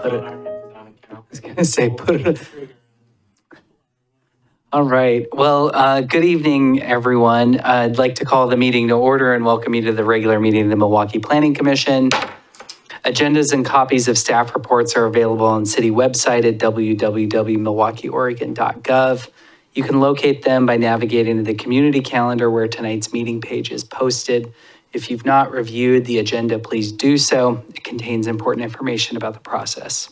put it. I was going to say, put it. All right. Well, good evening, everyone. I'd like to call the meeting to order and welcome you to the regular meeting of the Milwaukie Planning Commission. Agendas and copies of staff reports are available on city website at www.milwaukeeoregon.gov. You can locate them by navigating to the community calendar where tonight's meeting page is posted. If you've not reviewed the agenda, please do so. It contains important information about the process.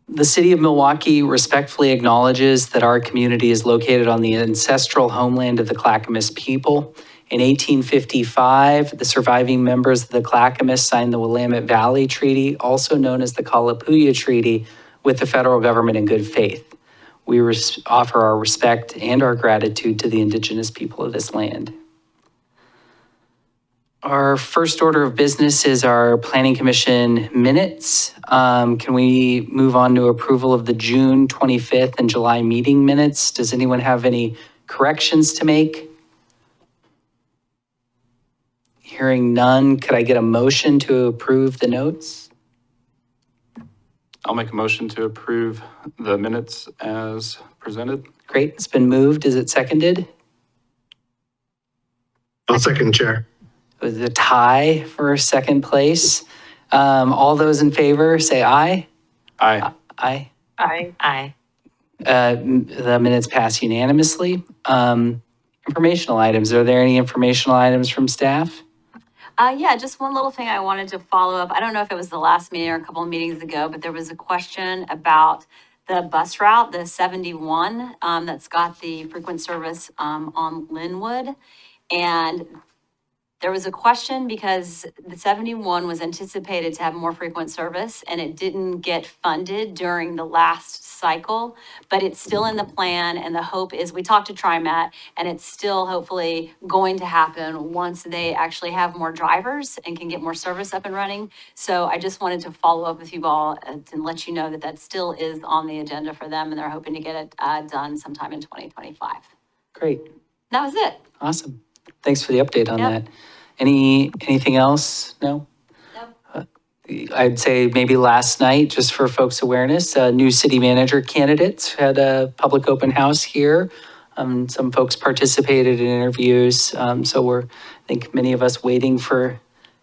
The city of Milwaukie respectfully acknowledges that our community is located on the ancestral homeland of the Clackamas people. In 1855, the surviving members of the Clackamas signed the Willamette Valley Treaty, also known as the Kalapuya Treaty, with the federal government in good faith. We offer our respect and our gratitude to the indigenous people of this land. Our first order of business is our Planning Commission minutes. Can we move on to approval of the June 25th and July meeting minutes? Does anyone have any corrections to make? Hearing none, could I get a motion to approve the notes? I'll make a motion to approve the minutes as presented. Great, it's been moved. Is it seconded? I'll second, Chair. It was a tie for second place. All those in favor, say aye. Aye. Aye. Aye. Aye. The minutes pass unanimously. Informational items. Are there any informational items from staff? Yeah, just one little thing I wanted to follow up. I don't know if it was the last meeting or a couple of meetings ago, but there was a question about the bus route, the 71, that's got the frequent service on Linwood. And there was a question because the 71 was anticipated to have more frequent service and it didn't get funded during the last cycle, but it's still in the plan. And the hope is, we talked to TriMet and it's still hopefully going to happen once they actually have more drivers and can get more service up and running. So I just wanted to follow up with you all and let you know that that still is on the agenda for them and they're hoping to get it done sometime in 2025. Great. That was it. Awesome. Thanks for the update on Yep. that. Anything else? No? Nope. I'd say maybe last night, just for folks' awareness, new city manager candidates had a public open house here. Some folks participated in interviews. So I think many of us waiting for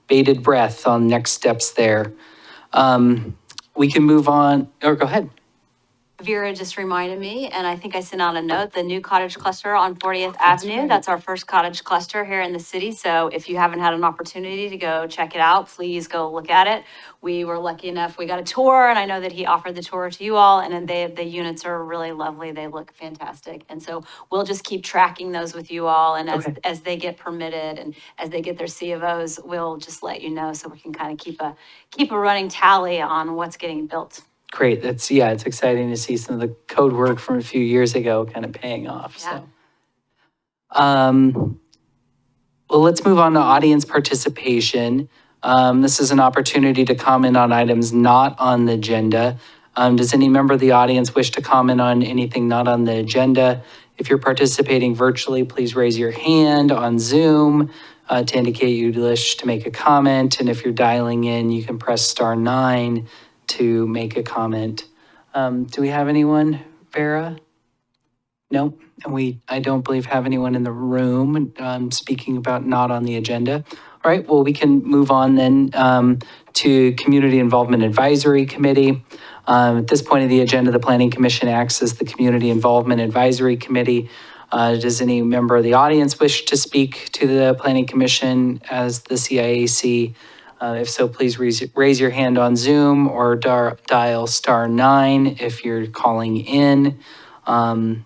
bated breath on next steps there. We can move on, or go ahead. Vera just reminded me, and I think I sent out a note, the new cottage cluster on 40th Avenue. right. That's our first cottage cluster here in the city. So if you haven't had an opportunity to go check it out, please go look at it. We were lucky enough, we got a tour, and I know that he offered the tour to you all, and the units are really lovely. They look fantastic. And so we'll just keep tracking those with you all. And as they get permitted and as they get their C of Os, we'll just let you know so we can kind of keep a running tally on what's getting built. Great. It's exciting to see some of the code work from a few years ago kind of paying off. Yeah. So, well, let's move on to audience participation. This is an opportunity to comment on items not on the agenda. Does any member of the audience wish to comment on anything not on the agenda? If you're participating virtually, please raise your hand on Zoom to indicate you wish to make a comment. And if you're dialing in, you can press *9 to make a comment. Do we have anyone, Vera? No, and I don't believe have anyone in the room speaking about not on the agenda. All right, well, we can move on then to Community Involvement Advisory Committee. At this point of the agenda, the Planning Commission acts as the Community Involvement Advisory Committee. Does any member of the audience wish to speak to the Planning Commission as the CIAC? If so, please raise your hand on Zoom or dial *9 if you're calling in. I'm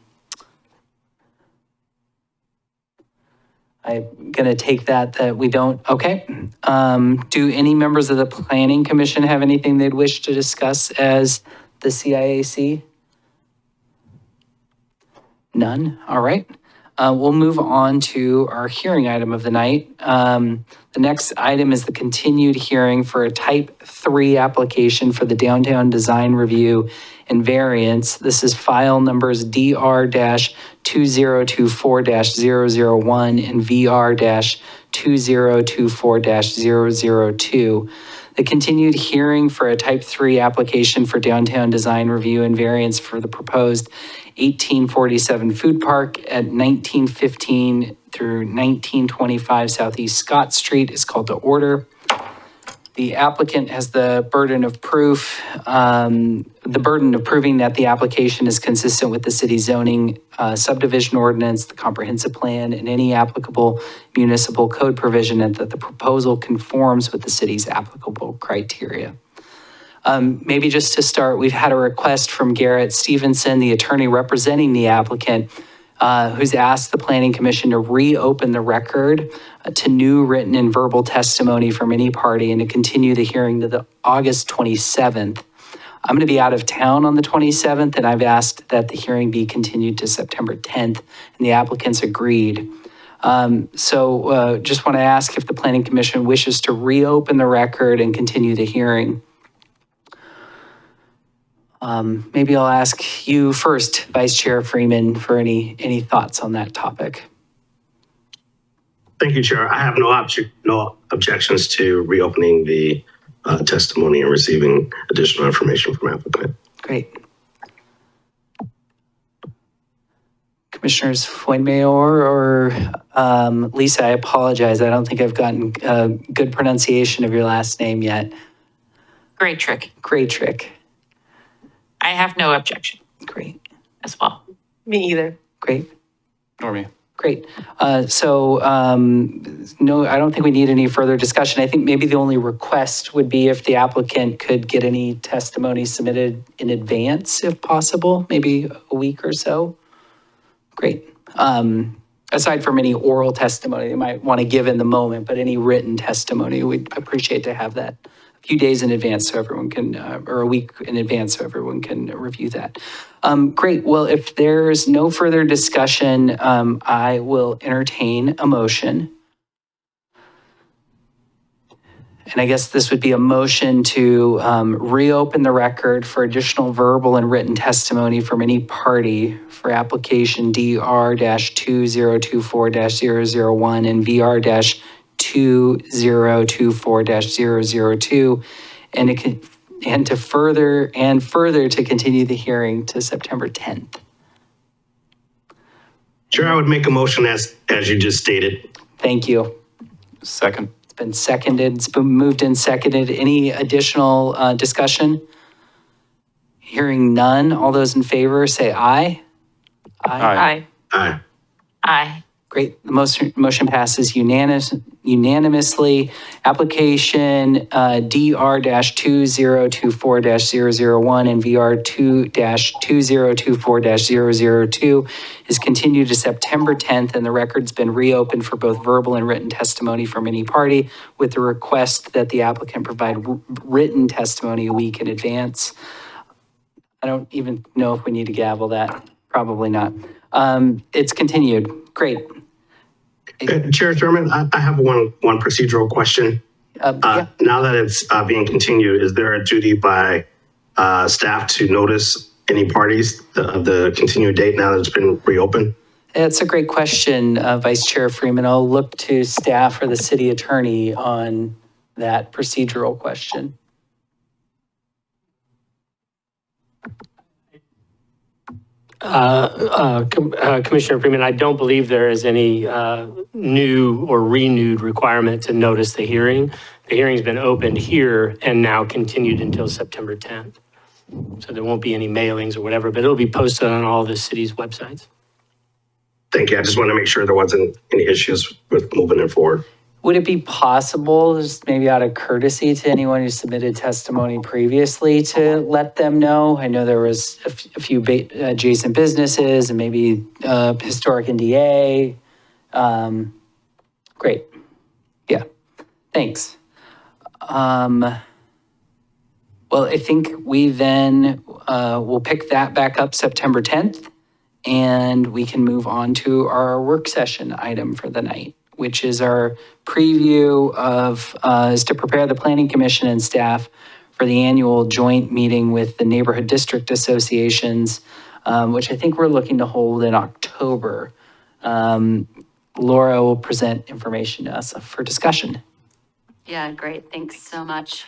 going to take that we don't. Okay. Do any members of the Planning Commission have anything they'd wish to discuss as the CIAC? None. All right. We'll move on to our hearing item of the night. The next item is the continued hearing for a Type 3 application for the Downtown Design Review and Variance. This is file numbers DR-2024-001 and VR-2024-002. The continued hearing for a Type 3 application for downtown design review and variance for the proposed 1847 food park at 1915 through 1925 Southeast Scott Street is called to order. The applicant has the burden of proof, the burden of proving that the application is consistent with the city's zoning subdivision ordinance, the comprehensive plan, and any applicable municipal code provision, and that the proposal conforms with the city's applicable criteria. Maybe just to start, we've had a request from Garrett Stevenson, the attorney representing the applicant, who's asked the Planning Commission to reopen the record to new written and verbal testimony from any party and to continue the hearing to the August 27th. I'm going to be out of town on the 27th, and I've asked that the hearing be continued to September 10th, and the applicants agreed. So just want to ask if the Planning Commission wishes to reopen the record and continue the hearing. Maybe I'll ask you first, Vice Chair Freeman, for any thoughts on that topic. Thank you, Chair. I have no objections to reopening the testimony and receiving additional information from applicant. Great. Commissioners Foynmayor or Lisa, I apologize. I don't think I've gotten good pronunciation of your last name yet. Great trick. Great trick. I have no objection Great. as well. Me either. Great. Nor me. Great. No, I don't think we need any further discussion. I think maybe the only request would be if the applicant could get any testimony submitted in advance, if possible, maybe a week or so. Great. Aside from any oral testimony they might want to give in the moment, but any written testimony, we'd appreciate to have that a few days in advance so everyone can, or a week in advance so everyone can review that. Great. Well, if there's no further discussion, I will entertain a motion. And I guess this would be a motion to reopen the record for additional verbal and written testimony from any party for application DR-2024-001 and VR-2024-002, and to further to continue the hearing to September 10th. Chair, I would make a motion as you just stated. Thank you. Second. It's been seconded. It's been moved and seconded. Any additional discussion? Hearing none. All those in favor say aye. Aye. Aye. Aye. Great. The motion passes unanimously. Application DR-2024-001 and VR-2024-002 is continued to September 10th, and the record's been reopened for both verbal and written testimony from any party, with the request that the applicant provide written testimony a week in advance. I don't even know if we need to gavel that. Probably not. It's continued. Great. Chair Chairman, I have one procedural question. Yeah. Now that it's being continued, is there a duty by staff to notice any parties of the continued date now that it's been reopened? That's a great question, Vice Chair Freeman. I'll look to staff or the city attorney on that procedural question. Commissioner Freeman, I don't believe there is any new or renewed requirement to notice the hearing. The hearing's been opened here and now continued until September 10th. So there won't be any mailings or whatever, but it'll be posted on all the city's websites. Thank you. I just want to make sure there wasn't any issues with moving it forward. Would it be possible, just maybe out of courtesy to anyone who submitted testimony previously, to let them know? I know there was a few adjacent businesses and maybe historic NDA. Great. Yeah, thanks. Well, I think we then will pick that back up September 10th, and we can move on to our work session item for the night, which is our preview of, is to prepare the Planning Commission and staff for the annual joint meeting with the Neighborhood District Associations, which I think we're looking to hold in October. Laura will present information to us for discussion. Yeah, great. Thanks so much.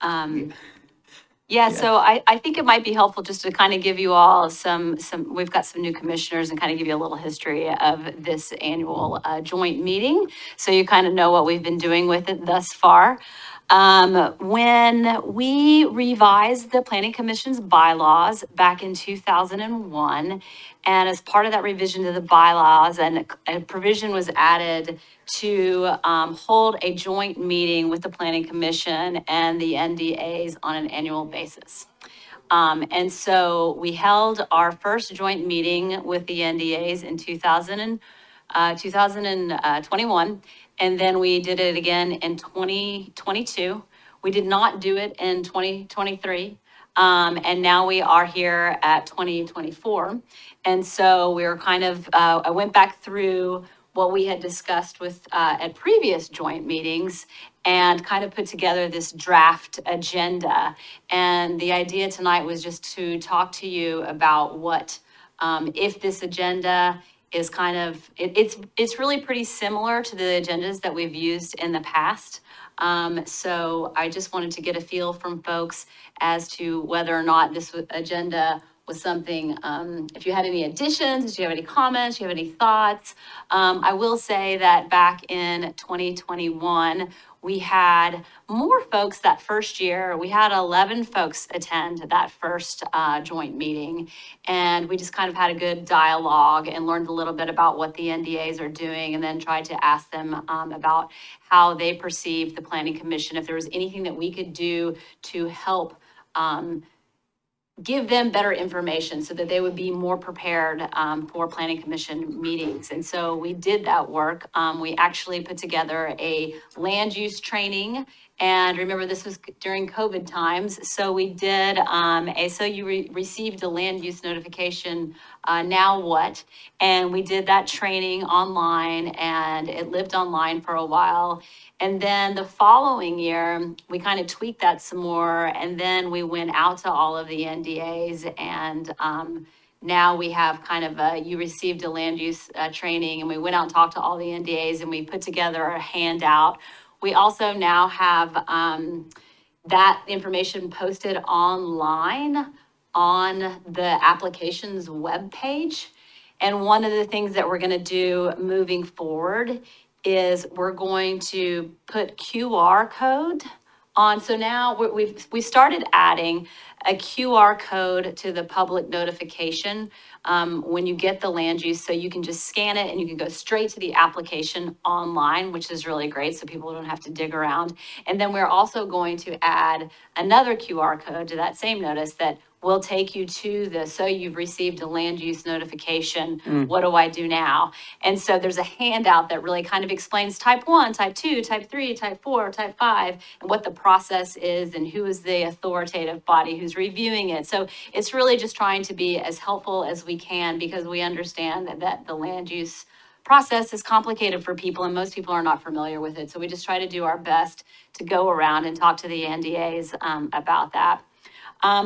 Yeah, so I think it might be helpful just to kind of give you all we've got some new commissioners and kind of give you a little history of this annual joint meeting. So you kind of know what we've been doing with it thus far. When we revised the Planning Commission's bylaws back in 2001, and as part of that revision to the bylaws, and a provision was added to hold a joint meeting with the Planning Commission and the NDAs on an annual basis. And so we held our first joint meeting with the NDAs in 2021, and then we did it again in 2022. We did not do it in 2023. And now we are here at 2024. And so we're kind of, I went back through what we had discussed with, at previous joint meetings and kind of put together this draft agenda. And the idea tonight was just to talk to you about what, if this agenda is kind of, it's really pretty similar to the agendas that we've used in the past. So I just wanted to get a feel from folks as to whether or not this agenda was something, if you had any additions, do you have any comments, do you have any thoughts? I will say that back in 2021, we had more folks that first year. We had 11 folks attend that first joint meeting. And we just kind of had a good dialogue and learned a little bit about what the NDAs are doing, and then tried to ask them about how they perceive the Planning Commission, if there was anything that we could do to help give them better information so that they would be more prepared for Planning Commission meetings. And so we did that work. We actually put together a land use training. And remember, this was during COVID times. So we did so you received a land use notification, now what? And we did that training online, and it lived online for a while. And then the following year, we kind of tweaked that some more, and then we went out to all of the NDAs, and now we have kind of you received a land use training, and we went out and talked to all the NDAs, and we put together a handout. We also now have that information posted online on the application's webpage. And one of the things that we're going to do moving forward is we're going to put QR code on. So now we started adding a QR code to the public notification when you get the land use, so you can just scan it and you can go straight to the application online, which is really great, so people don't have to dig around. And then we're also going to add another QR code to that same notice that will take you to so you've received a land use notification. What do I do now? And so there's a handout that really kind of explains type 1, type 2, type 3, type 4, type 5, and what the process is and who is the authoritative body who's reviewing it. So it's really just trying to be as helpful as we can, because we understand that the land use process is complicated for people, and most people are not familiar with it. So we just try to do our best to go around and talk to the NDAs about that.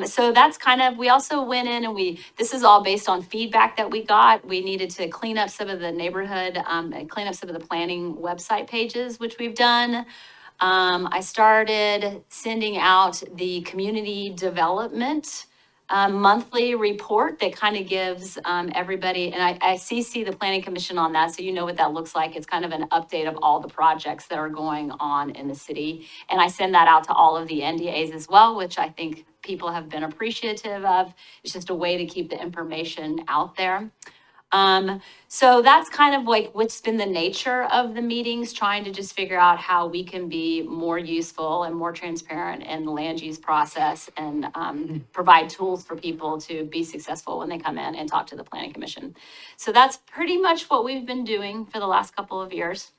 So that's kind of, we also went in and this is all based on feedback that we got. We needed to clean up some of the neighborhood, clean up some of the planning website pages, which we've done. I started sending out the community development monthly report that kind of gives everybody, and I CC the Planning Commission on that, so you know what that looks like. It's kind of an update of all the projects that are going on in the city. And I send that out to all of the NDAs as well, which I think people have been appreciative of. It's just a way to keep the information out there. So that's kind of like what's been the nature of the meetings, trying to just figure out how we can be more useful and more transparent in the land use process, and provide tools for people to be successful when they come in and talk to the Planning Commission. So that's pretty much what we've been doing for the last couple of years.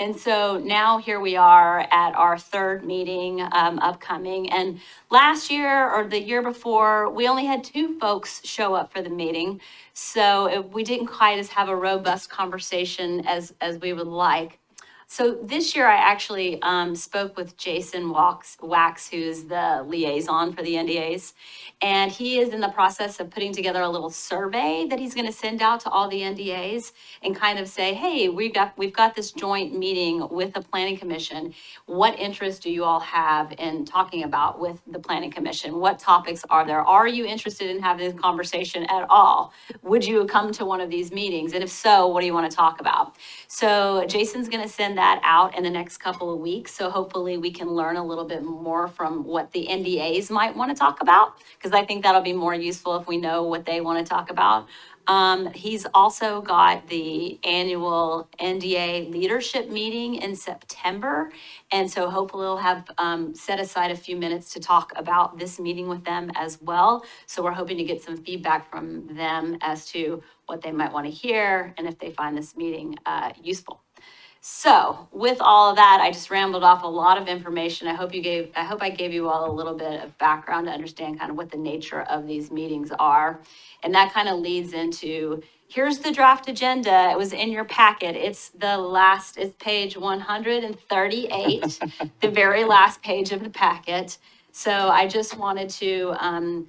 And so now here we are at our third meeting upcoming. And last year or the year before, we only had 2 folks show up for the meeting. So we didn't quite have a robust conversation as we would like. So this year I actually spoke with Jason Wax, who's the liaison for the NDAs. And he is in the process of putting together a little survey that he's going to send out to all the NDAs and kind of say, hey, we've got this joint meeting with the Planning Commission. What interest do you all have in talking about with the Planning Commission? What topics are there? Are you interested in having this conversation at all? Would you come to one of these meetings? And if so, what do you want to talk about? So Jason's going to send that out in the next couple of weeks. So hopefully we can learn a little bit more from what the NDAs might want to talk about, because I think that'll be more useful if we know what they want to talk about. He's also got the annual NDA leadership meeting in September. And so hopefully we'll have set aside a few minutes to talk about this meeting with them as well. So we're hoping to get some feedback from them as to what they might want to hear and if they find this meeting useful. So with all of that, I just rambled off a lot of information. I hope I gave you all a little bit of background to understand kind of what the nature of these meetings are. And that kind of leads into, here's the draft agenda. It was in your packet. It's page 138, the very last page of the packet. So I just wanted to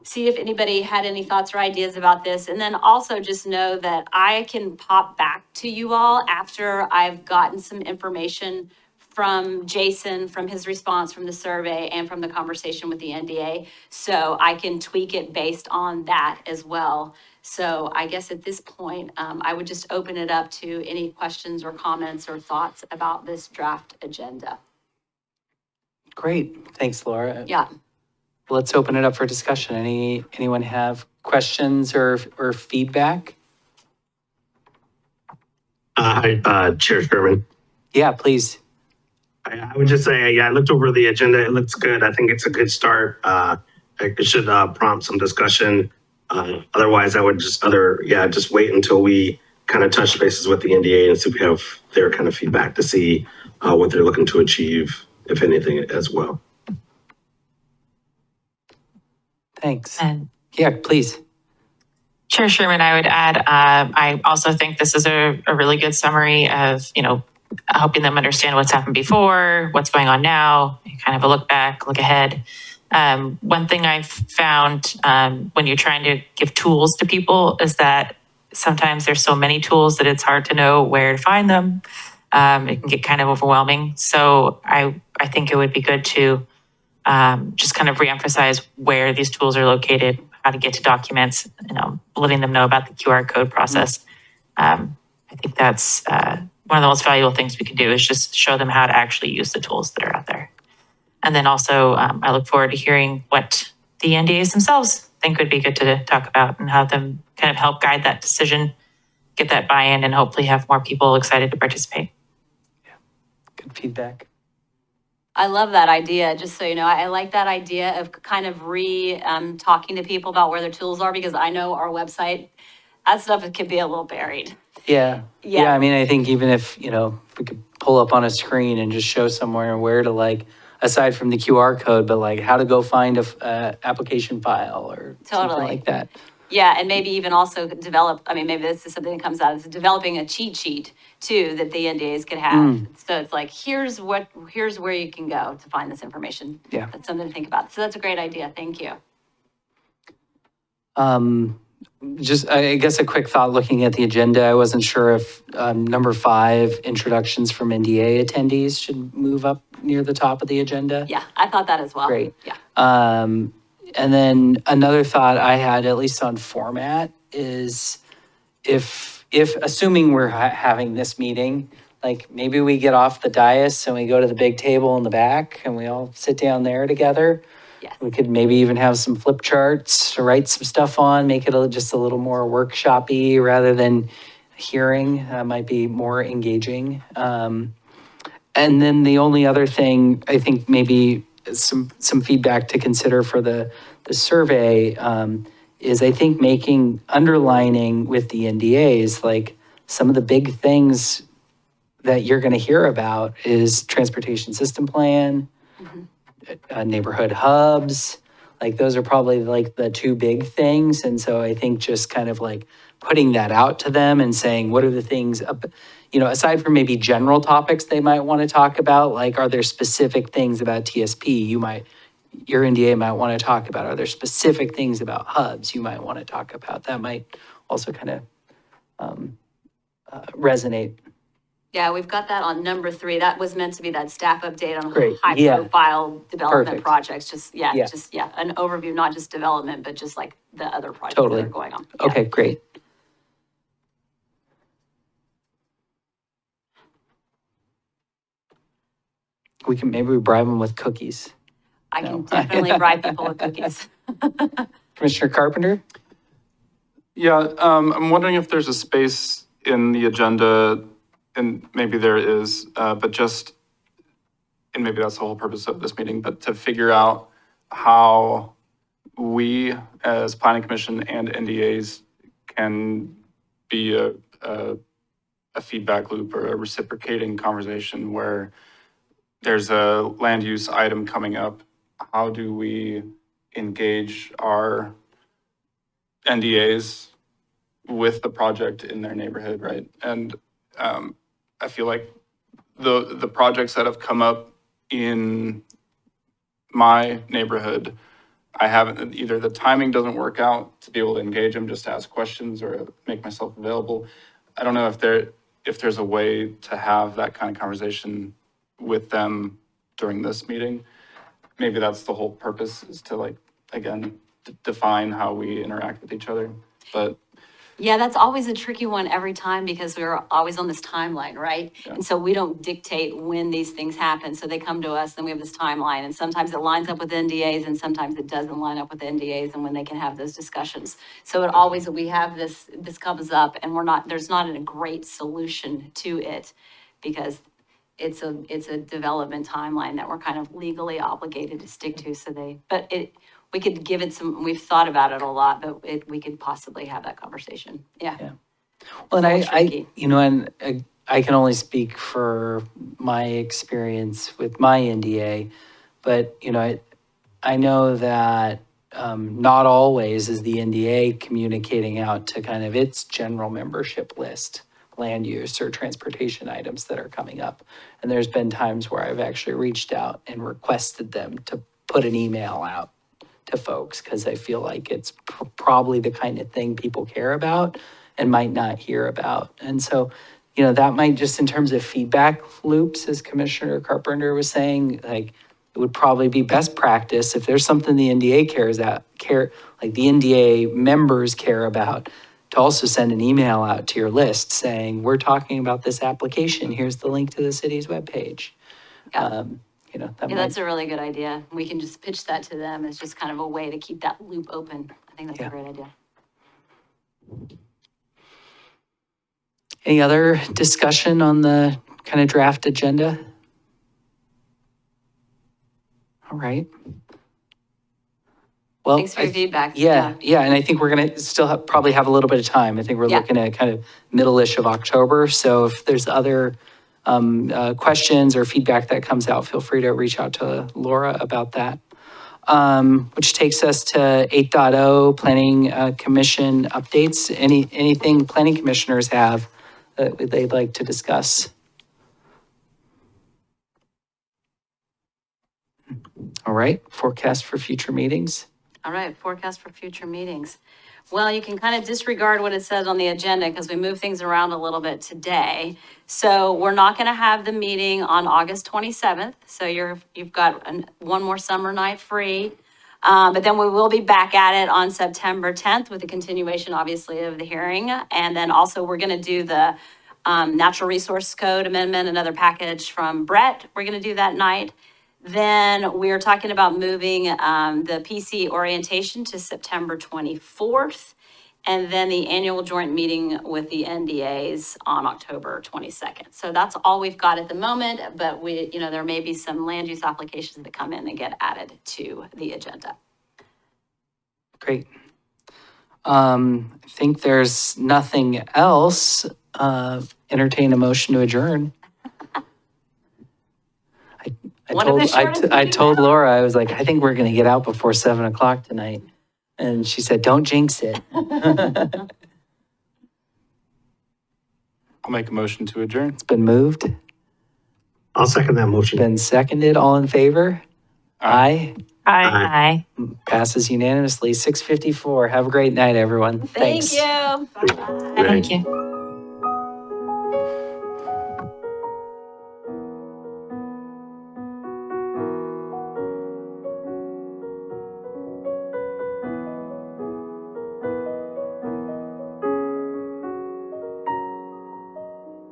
see if anybody had any thoughts or ideas about this. And then also just know that I can pop back to you all after I've gotten some information from Jason, from his response from the survey and from the conversation with the NDA. So I can tweak it based on that as well. So I guess at this point, I would just open it up to any questions or comments or thoughts about this draft agenda. Great. Thanks, Laura. Yeah. Let's open it up for discussion. Anyone have questions or feedback? Hi, Chair Sherman. Yeah, please. I would just say, yeah, I looked over the agenda. It looks good. I think it's a good start. It should prompt some discussion. Otherwise, I would just wait until we kind of touch bases with the NDA and see if we have their kind of feedback to see what they're looking to achieve, if anything, as well. Thanks. And Yeah, please. Chair Sherman, I would add, I also think this is a really good summary of, helping them understand what's happened before, what's going on now, kind of a look back, look ahead. One thing I've found when you're trying to give tools to people is that sometimes there's so many tools that it's hard to know where to find them. It can get kind of overwhelming. So I think it would be good to just kind of reemphasize where these tools are located, how to get to documents, letting them know about the QR code process. I think that's one of the most valuable things we can do is just show them how to actually use the tools that are out there. And then also, I look forward to hearing what the NDAs themselves think would be good to talk about and have them kind of help guide that decision, get that buy-in, and hopefully have more people excited to participate. Yeah, good feedback. I love that idea. Just so you know, I like that idea of kind of talking to people about where their tools are, because I know our website, that stuff can be a little buried. Yeah. Yeah. Yeah, I mean, I think even if, if we could pull up on a screen and just show somewhere where to aside from the QR code, but how to go find a application file or something Totally. like that. Yeah, and maybe even also develop, maybe this is something that comes out, is developing a cheat sheet too that the NDAs could have. So it's here's where you can go to find this information. Yeah. That's something to think about. So that's a great idea. Thank you. Just, I guess, a quick thought looking at the agenda. I wasn't sure if number 5, introductions from NDA attendees, should move up near the top of the agenda. Yeah, I thought that as well. Great. Yeah. And then another thought I had, at least on format, is if assuming we're having this meeting, maybe we get off the dais and we go to the big table in the back and we all sit down there together. Yes. We could maybe even have some flip charts to write some stuff on, make it just a little more workshop-y rather than hearing. Might be more engaging. And then the only other thing, I think maybe some feedback to consider for the survey is, I think, underlining with the NDAs, some of the big things that you're going to hear about is transportation system plan, neighborhood hubs, Like those are probably like the two big things. And so I think just kind of like putting that out to them and saying, what are the things, aside from maybe general topics they might want to talk about, like are there specific things about TSP your NDA might want to talk about? Are there specific things about hubs you might want to talk about? That might also kind of resonate. Yeah, we've got that on number 3. That was meant to be that staff update on Great, yeah. high-profile development Perfect. projects. Yeah. An overview, not just development, but just like the other projects Totally. that are going on. Yeah. Okay, great. Maybe we bribe them with cookies. I can No. definitely bribe people with cookies. Commissioner Carpenter? Yeah, I'm wondering if there's a space in the agenda, and maybe there is, but just, and maybe that's the whole purpose of this meeting, but to figure out how we as Planning Commission and NDAs can be a feedback loop or a reciprocating conversation where there's a land use item coming up. How do we engage our NDAs with the project in their neighborhood, right? And I feel like the projects that have come up in my neighborhood, I haven't, either the timing doesn't work out to be able to engage them, just to ask questions or make myself available. I don't know if there's a way to have that kind of conversation with them during this meeting. Maybe that's the whole purpose, is to like, again, define how we interact with each other. But Yeah, that's always a tricky one every time because we're always on this timeline, right? Yeah. And so we don't dictate when these things happen. So they come to us, then we have this timeline. And sometimes it lines up with NDAs and sometimes it doesn't line up with NDAs and when they can have those discussions. So it always, we have this comes up and there's not a great solution to it because it's a development timeline that we're kind of legally obligated to stick to. We could give it we've thought about it a lot, but we could possibly have that conversation. Yeah. Well, and It's all tricky. I can only speak for my experience with my NDA, but, I know that not always is the NDA communicating out to kind of its general membership list, land use or transportation items that are coming up. And there's been times where I've actually reached out and requested them to put an email out to folks because I feel like it's probably the kind of thing people care about and might not hear about. And so, that might just in terms of feedback loops, as Commissioner Carpenter was saying, like it would probably be best practice if there's something the NDA like the NDA members care about, to also send an email out to your list saying, we're talking about this application. Here's the link to the city's webpage. Yeah. That That's a really good idea. We can just pitch that to them as just kind of a way to keep that loop open. I think that's a great idea. Any other discussion on the kind of draft agenda? All right. Well, Thanks for your feedback. Yeah, and I think we're going to still probably have a little bit of time. I think we're looking at kind of middle-ish of October. So if there's other questions or feedback that comes out, feel free to reach out to Laura about that. Which takes us to 8.0 Planning Commission updates. Anything planning commissioners have that they'd like to discuss? All right, forecast for future meetings. All right, forecast for future meetings. Well, you can kind of disregard what it says on the agenda because we moved things around a little bit today. So we're not going to have the meeting on August 27th. So you've got one more summer night free. But then we will be back at it on September 10th with the continuation, obviously, of the hearing. And then also we're going to do the Natural Resource Code Amendment, another package from Brett. We're going to do that night. Then we're talking about moving the PC orientation to September 24th. And then the annual joint meeting with the NDAs on October 22nd. So that's all we've got at the moment, but there may be some land use applications that come in and get added to the agenda. Great. I think there's nothing else. Entertain a motion to adjourn. One of the shortest I meetings told ever. Laura, I was like, I think we're going to get out before 7 o'clock tonight. And she said, don't jinx it. I'll make a motion to adjourn. It's been moved, I'll second that motion. been seconded. All in favor? Aye. Aye. Passes unanimously. 6:54. Have a great night, everyone. Thank Thanks. you. Bye. Thank you.